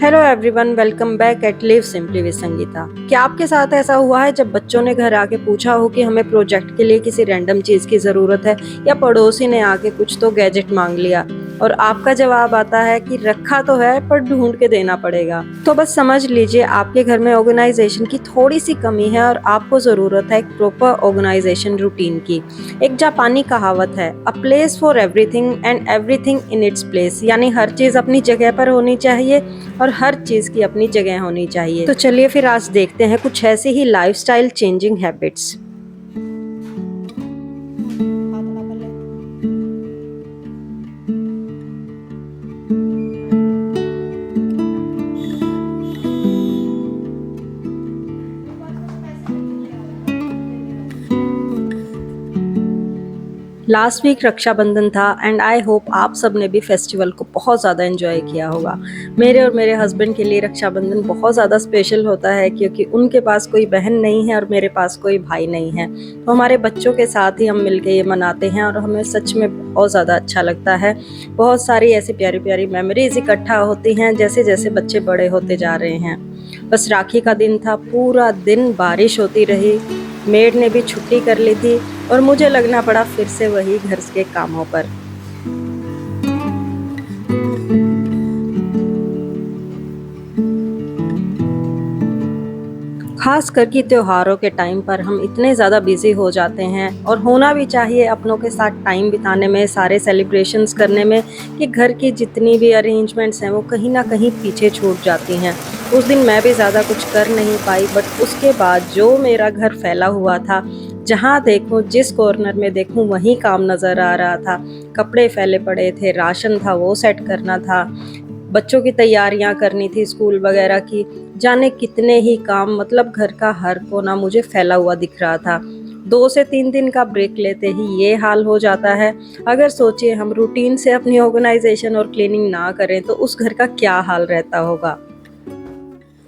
Hello everyone, welcome back at live simply with Sangeeta. क्या आपके साथ ऐसा हुआ है जब बच्चों ने घर आके पूछा हो कि हमें प्रोजेक्ट के लिए किसी रैंडम चीज की जरूरत है, या पड़ोसी ने आके कुछ तो गैजेट मांग लिया और आपका जवाब आता है कि रखा तो है पर ढूंढ के देना पड़ेगा। तो बस समझ लीजिए आपके घर में ऑर्गेनाइजेशन की थोड़ी सी कमी है और आपको जरूरत है एक प्रॉपर ऑर्गेनाइजेशन रूटीन की। एक जापानी कहावत है, a place for everything and everything in its place, यानी हर चीज अपनी जगह पर होनी चाहिए और हर चीज की अपनी जगह होनी चाहिए। तो चलिए फिर आज देखते हैं कुछ ऐसे ही lifestyle changing habits. Last week Rakshabandhan था एंड आई होप आप सब ने भी फेस्टिवल को बहुत ज़्यादा एंजॉय किया होगा। मेरे और मेरे हस्बैंड के लिए रक्षाबंधन बहुत ज़्यादा स्पेशल होता है क्योंकि उनके पास कोई बहन नहीं है और मेरे पास कोई भाई नहीं है। तो हमारे बच्चों के साथ ही हम मिलके ये मनाते हैं और हमें सच में बहुत ज़्यादा अच्छा लगता है। बहुत सारी ऐसी प्यारी प्यारी मेमोरीज इकट्ठा होती हैं जैसे जैसे बच्चे बड़े होते जा रहे हैं। बस राखी का दिन था, पूरा दिन बारिश होती रही, मेड ने भी छुट्टी कर ली थी और मुझे लगना पड़ा फिर से वही घर के कामों पर। खास करके त्योहारों के टाइम पर हम इतने ज़्यादा बिजी हो जाते हैं और होना भी चाहिए अपनों के साथ टाइम बिताने में, सारे सेलिब्रेशंस करने में, कि घर की जितनी भी अरेंजमेंट्स हैं वो कहीं ना कहीं पीछे छूट जाती हैं। उस दिन मैं भी ज़्यादा कुछ कर नहीं पाई, बट उसके बाद जो मेरा घर फैला हुआ था, जहाँ देखूँ जिस कॉर्नर में देखूँ वहीं काम नज़र आ रहा था। कपड़े फैले पड़े थे, राशन था वो सेट करना था, बच्चों की तैयारियां करनी थी स्कूल वगैरह की, जाने कितने ही काम, मतलब घर का हर कोना मुझे फैला हुआ दिख रहा था। 2 से 3 दिन का ब्रेक लेते ही ये हाल हो जाता है। अगर सोचिए हम रूटीन से अपनी ऑर्गेनाइजेशन और क्लीनिंग ना करें तो उस घर का क्या हाल रहता होगा।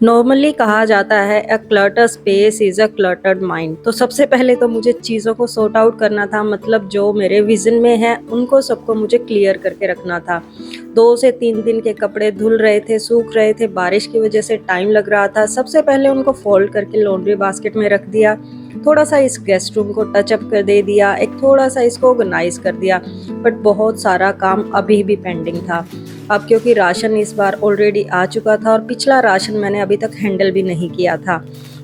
नॉर्मली कहा जाता है a cluttered space is a cluttered mind. तो सबसे पहले तो मुझे चीज़ों को सॉर्ट आउट करना था, मतलब जो मेरे विजन में है उनको सबको मुझे क्लियर करके रखना था। 2 से 3 दिन के कपड़े धुल रहे थे, सूख रहे थे, बारिश की वजह से टाइम लग रहा था। सबसे पहले उनको फोल्ड करके लॉन्ड्री बास्केट में रख दिया, थोड़ा सा इस गेस्ट रूम को टचअप कर दे दिया, एक थोड़ा सा इसको ऑर्गेनाइज कर दिया। बट बहुत सारा काम अभी भी पेंडिंग था। अब क्योंकि राशन इस बार ऑलरेडी आ चुका था और पिछला राशन मैंने अभी तक हैंडल भी नहीं किया था,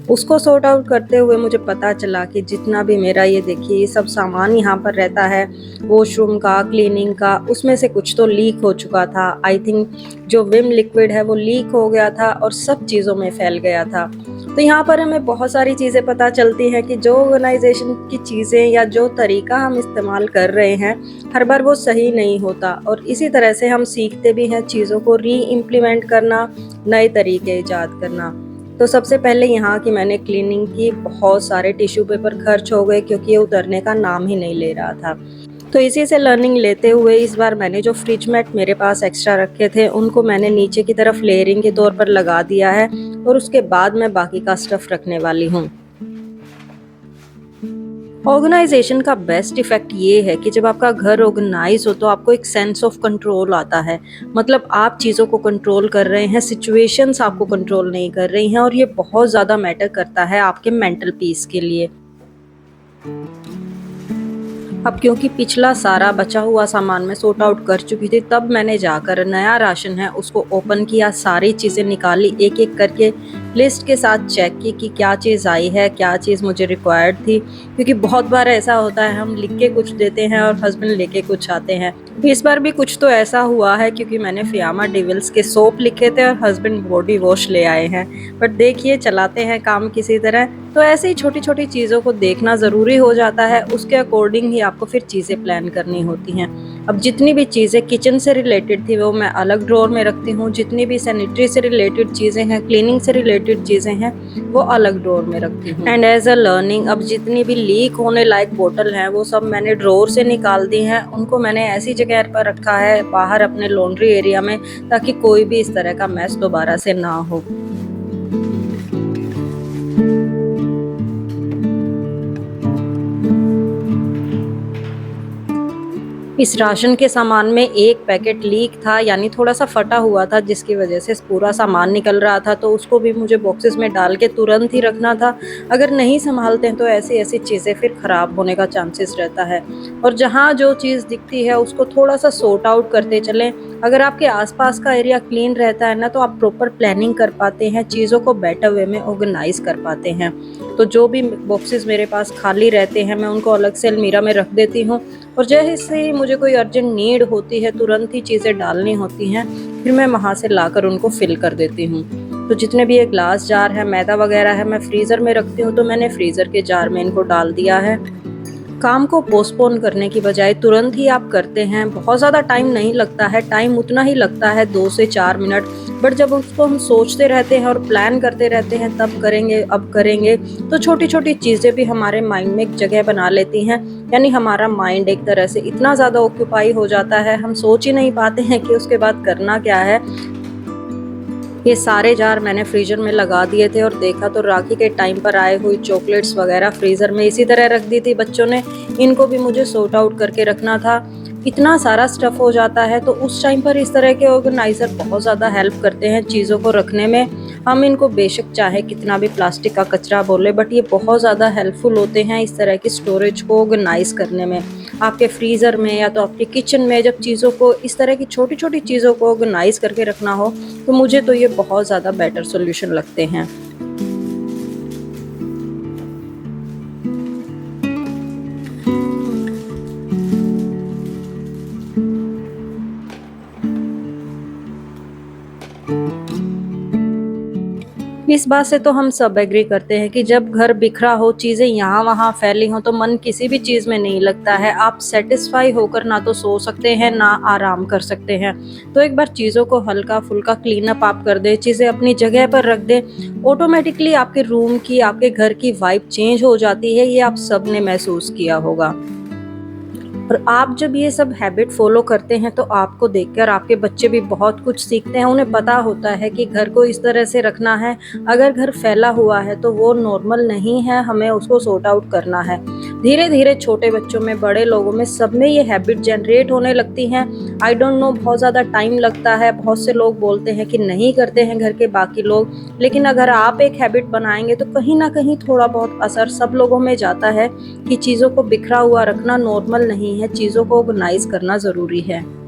उसको सॉर्ट आउट करते हुए मुझे पता चला कि जितना भी मेरा ये देखिए ये सब सामान यहाँ पर रहता है, वॉशरूम का, क्लीनिंग का, उसमें से कुछ तो लीक हो चुका था। आई थिंक जो विम लिक्विड है वो लीक हो गया था और सब चीज़ों में फैल गया था। तो यहाँ पर हमें बहुत सारी चीज़ें पता चलती हैं कि जो ऑर्गेनाइजेशन की चीज़ें या जो तरीका हम इस्तेमाल कर रहे हैं हर बार वो सही नहीं होता, और इसी तरह से हम सीखते भी हैं चीज़ों को री इम्प्लीमेंट करना, नए तरीके ईजाद करना। तो सबसे पहले यहाँ की मैंने क्लीनिंग की, बहुत सारे टिश्यू पेपर खर्च हो गए क्योंकि ये उतरने का नाम ही नहीं ले रहा था। तो इसी से लर्निंग लेते हुए इस बार मैंने जो फ्रिज मैट मेरे पास एक्स्ट्रा रखे थे उनको मैंने नीचे की तरफ लेयरिंग के तौर पर लगा दिया है और उसके बाद मैं बाकी का स्टफ रखने वाली हूँ। ऑर्गेनाइजेशन का बेस्ट इफेक्ट ये है कि जब आपका घर ऑर्गेनाइज हो तो आपको एक सेंस ऑफ कंट्रोल आता है। मतलब आप चीज़ों को कंट्रोल कर रहे हैं, सिचुएशंस आपको कंट्रोल नहीं कर रही हैं, और ये बहुत ज़्यादा मैटर करता है आपके मेंटल पीस के लिए। अब क्योंकि पिछला सारा बचा हुआ सामान मैं सॉर्ट आउट कर चुकी थी, तब मैंने जाकर नया राशन है उसको ओपन किया, सारी चीज़ें निकाली, एक एक करके लिस्ट के साथ चेक की कि क्या चीज़ आई है, क्या चीज़ मुझे रिक्वायर्ड थी। क्योंकि बहुत बार ऐसा होता है हम लिख के कुछ देते हैं और हस्बैंड लेके कुछ आते हैं। इस बार भी कुछ तो ऐसा हुआ है क्योंकि मैंने फियामा डिविल्स के सोप लिखे थे और हस्बैंड बॉडी वॉश ले आए हैं। बट देखिए चलाते हैं काम किसी तरह। तो ऐसे ही छोटी छोटी चीज़ों को देखना ज़रूरी हो जाता है, उसके अकॉर्डिंग ही आपको फिर चीज़ें प्लान करनी होती हैं। अब जितनी भी चीज़ें किचन से रिलेटेड थी वो मैं अलग ड्रॉर में रखती हूँ, जितनी भी सैनिटरी से रिलेटेड चीज़ें हैं, क्लीनिंग से रिलेटेड चीज़ें हैं, वो अलग ड्रॉर में रखती हूँ। एंड एज अ लर्निंग, अब जितनी भी लीक होने लायक बोतल हैं वो सब मैंने ड्रॉर से निकाल दी हैं, उनको मैंने ऐसी जगह पर रखा है बाहर अपने लॉन्ड्री एरिया में, ताकि कोई भी इस तरह का मैस दोबारा से ना हो। इस राशन के सामान में एक पैकेट लीक था, यानी थोड़ा-सा फटा हुआ था, जिसकी वजह से पूरा सामान निकल रहा था, तो उसको भी मुझे बॉक्सेस में डाल के तुरंत ही रखना था। अगर नहीं सँभालते हैं तो ऐसी-ऐसी चीज़ें फिर ख़राब होने का चांसेस रहता है। और जहाँ जो चीज़ दिखती है उसको थोड़ा-सा सॉर्ट आउट करते चलें। अगर आपके आस-पास का एरिया क्लीन रहता है ना, तो आप प्रॉपर प्लानिंग कर पाते हैं, चीज़ों को बेटर वे में ऑर्गेनाइज़ कर पाते हैं। तो जो भी बॉक्सेस मेरे पास खाली रहते हैं, मैं उनको अलग से अलमीरा में रख देती हूँ, और जैसे ही मुझे कोई अर्जेंट नीड होती है, तुरंत ही चीज़ें डालनी होती हैं, फिर मैं वहाँ से लाकर उनको फिल कर देती हूँ। तो जितने भी ये ग्लास जार है, मैदा वगैरह है, मैं फ्रीज़र में रखती हूँ, तो मैंने फ्रीज़र के जार में इनको डाल दिया है। काम को पोस्टपोन करने की बजाय तुरंत ही आप करते हैं, बहुत ज़्यादा टाइम नहीं लगता है, टाइम उतना ही लगता है 2 से 4 मिनट। बट जब उसको हम सोचते रहते हैं और प्लान करते रहते हैं, तब करेंगे, अब करेंगे, तो छोटी-छोटी चीज़ें भी हमारे माइंड में एक जगह बना लेती हैं। यानी हमारा माइंड एक तरह से इतना ज़्यादा ऑक्यूपाई हो जाता है, हम सोच ही नहीं पाते हैं कि उसके बाद करना क्या है। ये सारे जार मैंने फ्रीज़र में लगा दिए थे, और देखा तो राखी के टाइम पर आए हुई चॉकलेट्स वगैरह फ्रीज़र में इसी तरह रख दी थी बच्चों ने। इनको भी मुझे सॉर्ट आउट करके रखना था। इतना सारा स्टफ़ हो जाता है, तो उस टाइम पर इस तरह के ऑर्गेनाइज़र बहुत ज़्यादा हेल्प करते हैं चीज़ों को रखने में। हम इनको बेशक चाहे कितना भी प्लास्टिक का कचरा बोले, बट ये बहुत ज़्यादा हेल्पफुल होते हैं इस तरह की स्टोरेज को ऑर्गेनाइज़ करने में। आपके फ्रीज़र में या तो आपके किचन में जब चीज़ों को, इस तरह की छोटी-छोटी चीज़ों को ऑर्गेनाइज़ करके रखना हो, तो मुझे तो ये बहुत ज़्यादा बेटर सॉल्यूशन लगते हैं। इस बात से तो हम सब एग्री करते हैं कि जब घर बिखरा हो, चीज़ें यहाँ-वहाँ फैली हों, तो मन किसी भी चीज़ में नहीं लगता है। आप सैटिस्फाई होकर ना तो सो सकते हैं, ना आराम कर सकते हैं। तो एक बार चीज़ों को हल्का-फुल्का क्लीन अप आप कर दें, चीज़ें अपनी जगह पर रख दें, ऑटोमैटिकली आपके रूम की, आपके घर की वाइब चेंज हो जाती है। ये आप सबने महसूस किया होगा। और आप जब ये सब हैबिट फ़ॉलो करते हैं, तो आपको देखकर आपके बच्चे भी बहुत कुछ सीखते हैं। उन्हें पता होता है कि घर को इस तरह से रखना है, अगर घर फैला हुआ है तो वो नॉर्मल नहीं है, हमें उसको सॉर्ट आउट करना है। धीरे-धीरे छोटे बच्चों में, बड़े लोगों में, सब में ये हैबिट जनरेट होने लगती हैं। आई डोंट नो, बहुत ज़्यादा टाइम लगता है, बहुत से लोग बोलते हैं कि नहीं करते हैं घर के बाकी लोग, लेकिन अगर आप एक हैबिट बनाएँगे तो कहीं न कहीं थोड़ा बहुत असर सब लोगों में जाता है कि चीज़ों को बिखरा हुआ रखना नॉर्मल नहीं है, चीज़ों को ऑर्गेनाइज़ करना ज़रूरी है।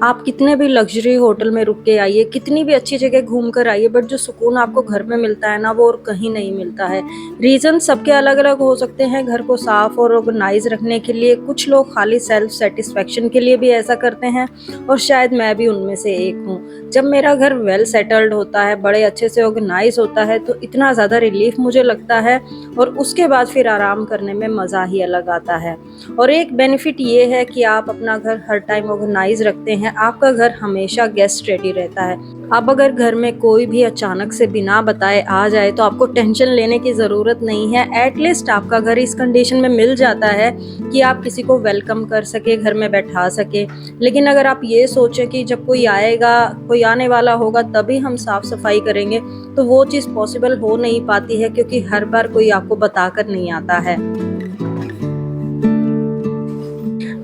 आप कितने भी लग्ज़री होटल में रुक के आइए, कितनी भी अच्छी जगह घूम कर आइए, बट जो सुकून आपको घर में मिलता है ना, वो और कहीं नहीं मिलता है। रीज़न सबके अलग-अलग हो सकते हैं घर को साफ़ और ऑर्गेनाइज़ रखने के लिए। कुछ लोग खाली सेल्फ सैटिस्फैक्शन के लिए भी ऐसा करते हैं, और शायद मैं भी उनमें से एक हूँ। जब मेरा घर वेल सेटल्ड होता है, बड़े अच्छे से ऑर्गेनाइज़ होता है, तो इतना ज़्यादा रिलीफ़ मुझे लगता है, और उसके बाद फिर आराम करने में मज़ा ही अलग आता है। और एक बेनिफिट ये है कि आप अपना घर हर टाइम ऑर्गेनाइज़ रखते हैं, आपका घर हमेशा गेस्ट रेडी रहता है। अब अगर घर में कोई भी अचानक से बिना बताए आ जाए, तो आपको टेंशन लेने की ज़रूरत नहीं है। एटलीस्ट आपका घर इस कंडीशन में मिल जाता है कि आप किसी को वेलकम कर सके, घर में बैठा सके। लेकिन अगर आप ये सोचें कि जब कोई आएगा, कोई आने वाला होगा, तभी हम साफ़ सफाई करेंगे, तो वो चीज़ पॉसिबल हो नहीं पाती है, क्योंकि हर बार कोई आपको बताकर नहीं आता है।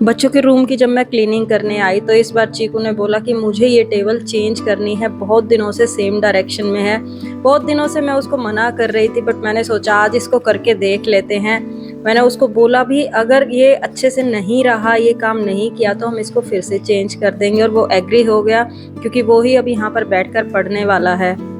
बच्चों के रूम की जब मैं क्लीनिंग करने आई, तो इस बार चीकू ने बोला कि मुझे ये टेबल चेंज करनी है, बहुत दिनों से सेम डायरेक्शन में है। बहुत दिनों से मैं उसको मना कर रही थी, बट मैंने सोचा आज इसको करके देख लेते हैं। मैंने उसको बोला भी, अगर ये अच्छे से नहीं रहा, ये काम नहीं किया, तो हम इसको फिर से चेंज कर देंगे, और वो एग्री हो गया, क्योंकि वो ही अब यहाँ पर बैठकर पढ़ने वाला है।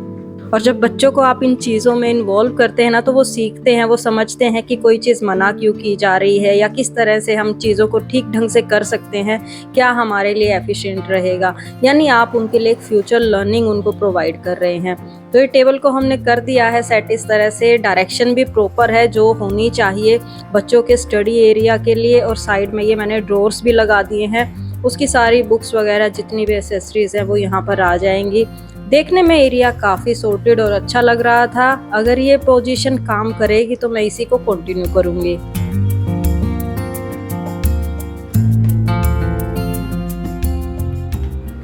और जब बच्चों को आप इन चीज़ों में इन्वॉल्व करते हैं ना, तो वो सीखते हैं, वो समझते हैं कि कोई चीज़ मना क्यों की जा रही है, या किस तरह से हम चीज़ों को ठीक ढंग से कर सकते हैं, क्या हमारे लिए एफिशिएंट रहेगा। यानी आप उनके लिए एक फ्यूचर लर्निंग उनको प्रोवाइड कर रहे हैं। तो ये टेबल को हमने कर दिया है सेट इस तरह से, डायरेक्शन भी प्रॉपर है जो होनी चाहिए बच्चों के स्टडी एरिया के लिए, और साइड में ये मैंने ड्रॉर्स भी लगा दिए हैं। उसकी सारी बुक्स वगैरह जितनी भी एसेसरीज़ हैं वो यहाँ पर आ जाएंगी। देखने में एरिया काफ़ी सॉर्टेड और अच्छा लग रहा था। अगर ये पोजीशन काम करेगी तो मैं इसी को कंटिन्यू करूँगी।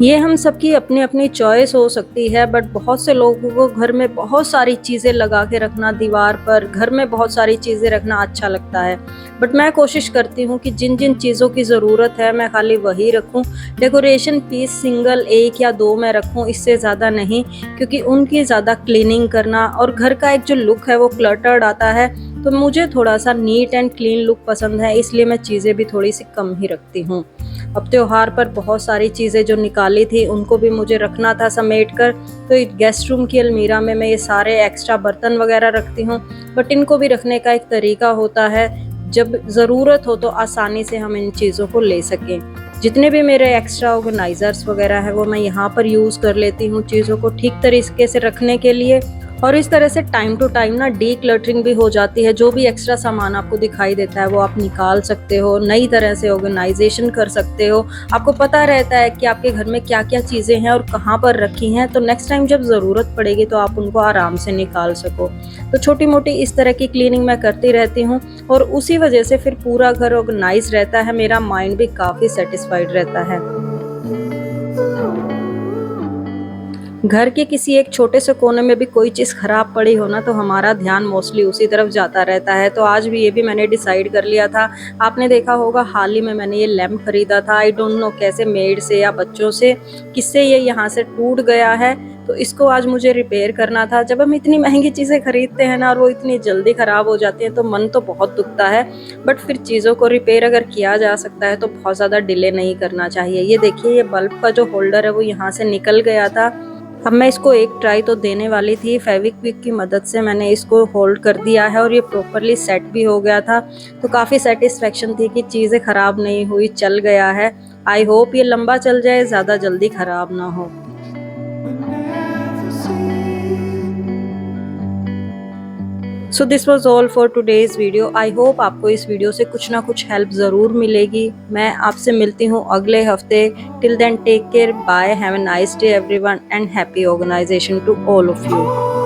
ये हम सबकी अपनी अपनी चॉइस हो सकती है, बट बहुत से लोगों को घर में बहुत सारी चीज़ें लगा के रखना, दीवार पर घर में बहुत सारी चीज़ें रखना अच्छा लगता है। बट मैं कोशिश करती हूँ कि जिन जिन चीज़ों की ज़रूरत है मैं खाली वही रखूँ। डेकोरेशन पीस सिंगल 1 या 2 मैं रखूँ, इससे ज़्यादा नहीं, क्योंकि उनकी ज़्यादा क्लीनिंग करना और घर का एक जो लुक है वो क्लटर्ड आता है। तो मुझे थोड़ा सा नीट एंड क्लीन लुक पसंद है, इसलिए मैं चीज़ें भी थोड़ी सी कम ही रखती हूँ। अब त्योहार पर बहुत सारी चीज़ें जो निकाली थी उनको भी मुझे रखना था समेट कर, तो गेस्ट रूम की अलमीरा में मैं ये सारे एक्स्ट्रा बर्तन वगैरह रखती हूँ। बट इनको भी रखने का एक तरीका होता है, जब ज़रूरत हो तो आसानी से हम इन चीज़ों को ले सकें। जितने भी मेरे एक्स्ट्रा ऑर्गेनाइज़र्स वगैरह है वो मैं यहाँ पर यूज़ कर लेती हूँ चीज़ों को ठीक तरीके से रखने के लिए। और इस तरह से टाइम टू टाइम ना डीक्लटरिंग भी हो जाती है। जो भी एक्स्ट्रा सामान आपको दिखाई देता है वो आप निकाल सकते हो, नई तरह से ऑर्गेनाइजेशन कर सकते हो। आपको पता रहता है कि आपके घर में क्या क्या चीज़ें हैं और कहाँ पर रखी हैं, तो नेक्स्ट टाइम जब ज़रूरत पड़ेगी तो आप उनको आराम से निकाल सको। तो छोटी मोटी इस तरह की क्लीनिंग मैं करती रहती हूँ और उसी वजह से फिर पूरा घर ऑर्गेनाइज रहता है, मेरा माइंड भी काफ़ी सेटिस्फाइड रहता है। घर के किसी एक छोटे से कोने में भी कोई चीज़ ख़राब पड़ी हो ना, तो हमारा ध्यान मोस्टली उसी तरफ जाता रहता है। तो आज भी ये भी मैंने डिसाइड कर लिया था। आपने देखा होगा हाल ही में मैंने ये लैंप खरीदा था, आई डोंट नो कैसे मेड से या बच्चों से किससे ये यहाँ से टूट गया है, तो इसको आज मुझे रिपेयर करना था। जब हम इतनी महंगी चीज़ें खरीदते हैं ना और वो इतनी जल्दी ख़राब हो जाती हैं तो मन तो बहुत दुखता है। बट फिर चीज़ों को रिपेयर अगर किया जा सकता है तो बहुत ज़्यादा डिले नहीं करना चाहिए। ये देखिए, ये बल्ब का जो होल्डर है वो यहाँ से निकल गया था। अब मैं इसको एक ट्राई तो देने वाली थी, फेविक्विक की मदद से मैंने इसको होल्ड कर दिया है और ये प्रॉपरली सेट भी हो गया था। तो काफ़ी सेटिस्फेक्शन थी कि चीज़ें ख़राब नहीं हुई, चल गया है। आई होप ये लंबा चल जाए, ज़्यादा जल्दी ख़राब ना हो। So this was all for today's video. I hope आपको इस वीडियो से कुछ ना कुछ हेल्प ज़रूर मिलेगी। मैं आपसे मिलती हूँ अगले हफ्ते। Till then take care, bye, have a nice day everyone and happy organisation to all of you.